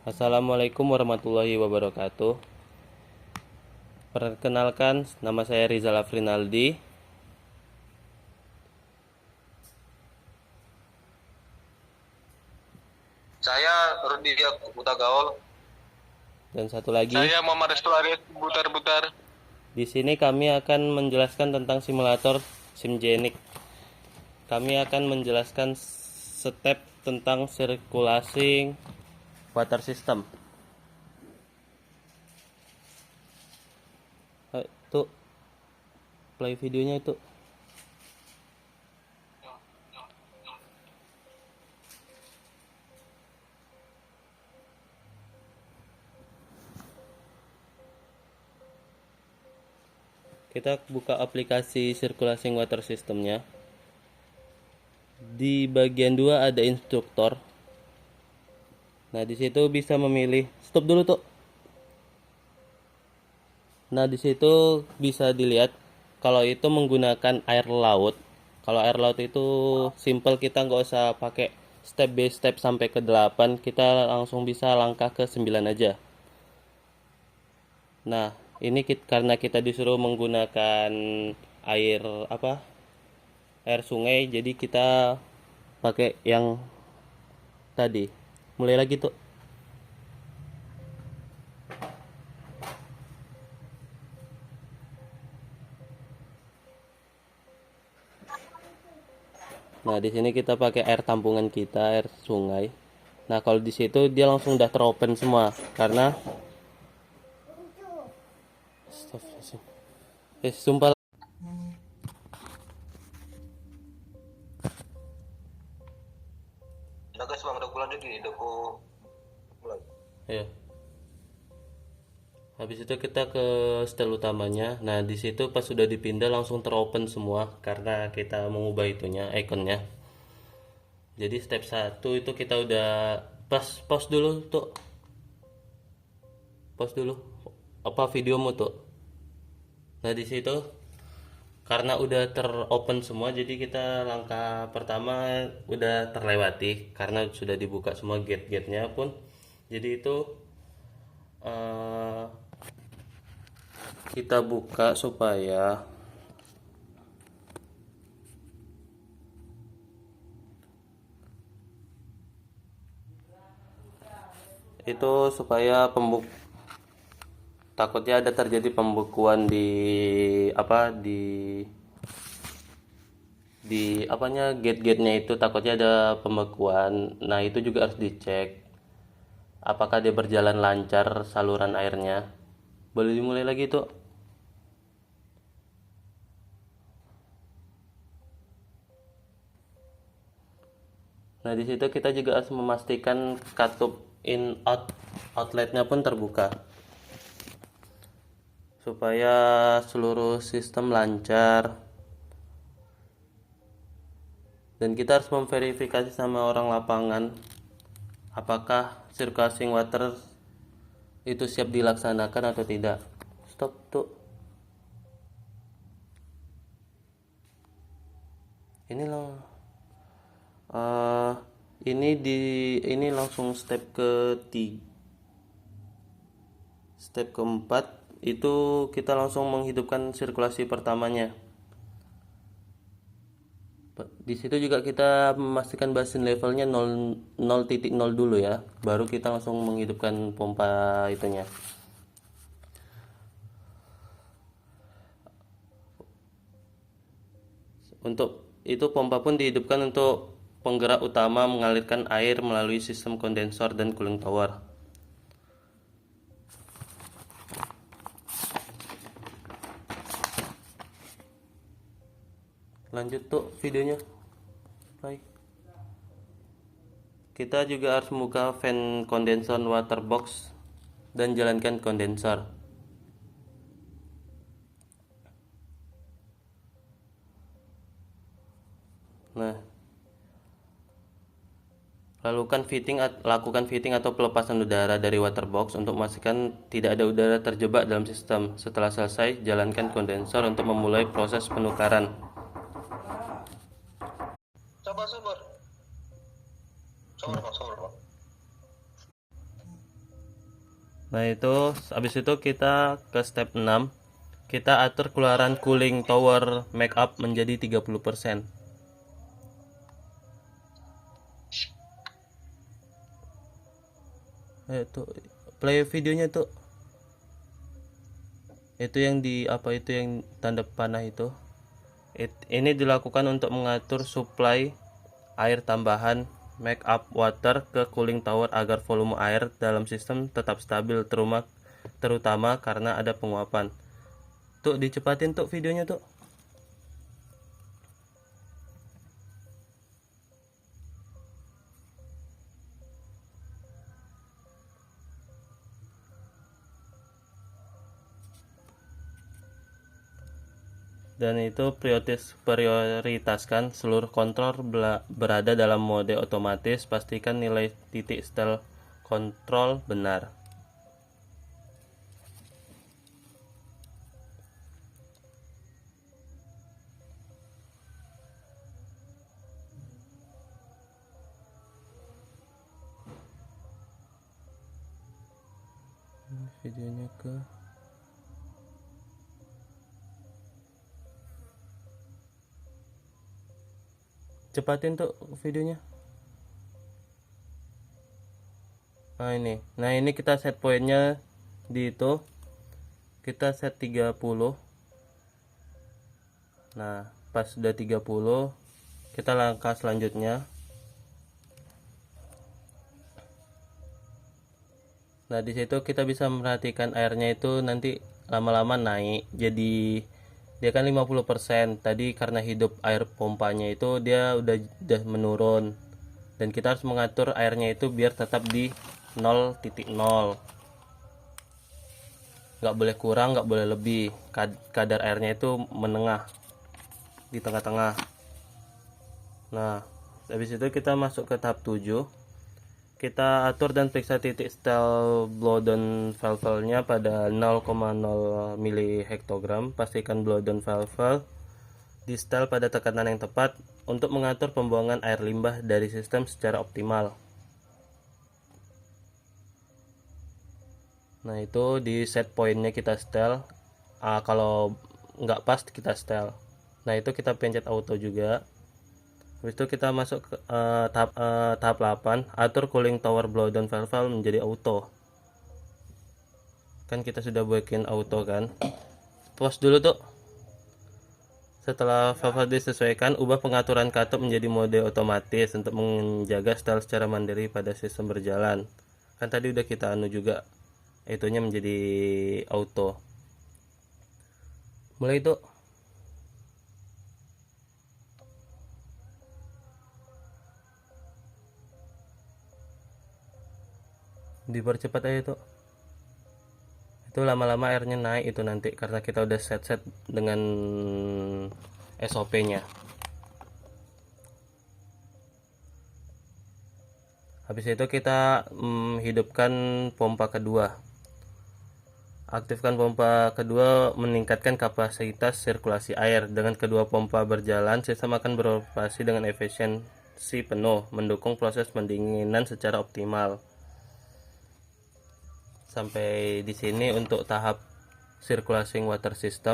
Assalamualaikum warahmatullahi wabarakatuh. Perkenalkan, nama saya Rizal Afrinaldi. Saya Rudi Buta Gaul. Dan satu lagi, Saya Muhammad Restu Arif Butar-Butar. di sini kami akan menjelaskan tentang simulator SimGenic. Kami akan menjelaskan step tentang circulating water system. Tuh, play videonya itu. Kita buka aplikasi circulating water systemnya. Di bagian 2 ada instruktur. Nah, di situ bisa memilih. Stop dulu tuh. Nah, di situ bisa dilihat kalau itu menggunakan air laut. Kalau air laut itu simple, kita nggak usah pakai step by step sampai ke 8, kita langsung bisa langkah ke 9 aja. Nah, ini karena kita disuruh menggunakan air apa? Air sungai, jadi kita pakai yang tadi. Mulai lagi tuh. Nah, di sini kita pakai air tampungan kita, air sungai. Nah, kalau di situ dia langsung udah teropen semua karena sumpah. Udah guys, bang, udah pulang lagi, udah pulang. Ya. Habis itu kita ke setel utamanya. Nah, di situ pas sudah dipindah langsung teropen semua karena kita mengubah itunya, ikonnya. Jadi step 1 itu kita udah pause dulu tuh. Pause dulu. Apa videomu tuh? Nah, di situ karena udah teropen semua, jadi kita langkah pertama udah terlewati karena sudah dibuka semua gate-gate-nya pun. Jadi itu eh, kita buka supaya takutnya ada terjadi pembekuan di apa di apanya gate-gate-nya, itu takutnya ada pembekuan. Nah, itu juga harus dicek apakah dia berjalan lancar saluran airnya. Boleh dimulai lagi tuh. Nah, di situ kita juga harus memastikan katup outletnya pun terbuka supaya seluruh sistem lancar. Dan kita harus memverifikasi sama orang lapangan apakah circulating water itu siap dilaksanakan atau tidak. Stop tuh. Ini loh. eh ini langsung step keempat itu kita langsung menghidupkan sirkulasi pertamanya. Di situ juga kita memastikan basin levelnya 0,0 dulu ya, baru kita langsung menghidupkan pompa itunya. Untuk itu pompa pun dihidupkan untuk penggerak utama mengalirkan air melalui sistem kondensor dan cooling tower. Lanjut tuh videonya. Baik. Kita juga harus membuka fan kondensor water box dan jalankan kondensor. Nah, lakukan fitting atau pelepasan udara dari water box untuk memastikan tidak ada udara terjebak dalam sistem. Setelah selesai, jalankan kondensor untuk memulai proses penukaran. Sabar, sabar. Sabar, bang, sabar, bang. Nah itu habis itu kita ke step 6. Kita atur keluaran cooling tower make up menjadi 30%. Tuh play videonya tuh. Itu yang di apa itu yang tanda panah itu. Ini dilakukan untuk mengatur supply air tambahan make up water ke cooling tower agar volume air dalam sistem tetap stabil terutama karena ada penguapan. Tuh dicepatin tuh videonya tuh. Dan itu prioritaskan seluruh kontrol berada dalam mode otomatis. Pastikan nilai titik setel kontrol benar. Videonya ke cepatin tuh videonya. Nah ini kita set pointnya di itu, kita set 30. Nah pas sudah 30 kita langkah selanjutnya. Nah di situ kita bisa merhatikan airnya itu nanti lama-lama naik, jadi dia kan 50%. Tadi karena hidup air pompanya itu dia udah menurun, dan kita harus mengatur airnya itu biar tetap di 0.0, nggak boleh kurang nggak boleh lebih. Kadar airnya itu menengah di tengah-tengah. Nah habis itu kita masuk ke tahap 7. Kita atur dan periksa titik setel blow down valve-nya pada 0,0 mili-hektogram. Pastikan blow down valve di setel pada tekanan yang tepat untuk mengatur pembuangan air limbah dari sistem secara optimal. Nah itu di set pointnya kita setel. Kalau nggak pas kita setel. Nah itu kita pencet auto juga. Habis itu kita masuk ke tahap 8, atur cooling tower blow down valve menjadi auto. Kan kita sudah bikin auto kan. Pause dulu tuh. Setelah valve disesuaikan, ubah pengaturan katup menjadi mode otomatis untuk menjaga setel secara mandiri pada sistem berjalan. Kan tadi udah kita anu juga, itunya menjadi auto. Mulai itu. Dipercepat aja tuh. Itu lama-lama airnya naik itu nanti karena kita udah set dengan SOP-nya. Habis itu kita hidupkan pompa kedua. Aktifkan pompa kedua meningkatkan kapasitas sirkulasi air. Dengan kedua pompa berjalan, sistem akan beroperasi dengan efisiensi penuh, mendukung proses pendinginan secara optimal. Sampai di sini untuk tahap circulating water system.